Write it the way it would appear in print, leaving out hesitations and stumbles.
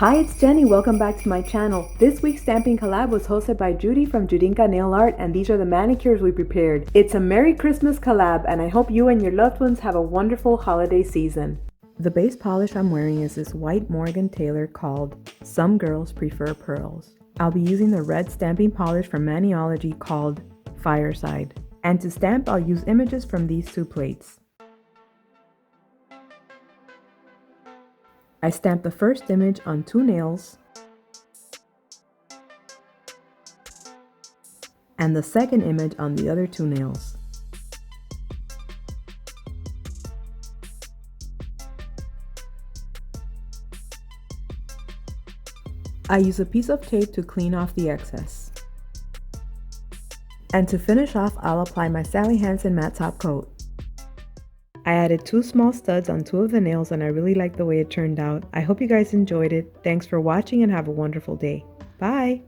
Hi, it's Jenny. Welcome back to my channel. This week's stamping collab was hosted by Judy from Judinka Nail Art, and these are the manicures we prepared. It's a Merry Christmas collab, and I hope you and your loved ones have a wonderful holiday season. The base polish I'm wearing is this white Morgan Taylor called Some Girls Prefer Pearls. I'll be using the red stamping polish from Maniology called Fireside. And to stamp, I'll use images from these two plates. I stamped the first image on 2 nails and the second image on the other 2 nails. I use a piece of tape to clean off the excess. And to finish off, I'll apply my Sally Hansen matte top coat. I added 2 small studs on 2 of the nails and I really like the way it turned out. I hope you guys enjoyed it. Thanks for watching and have a wonderful day. Bye!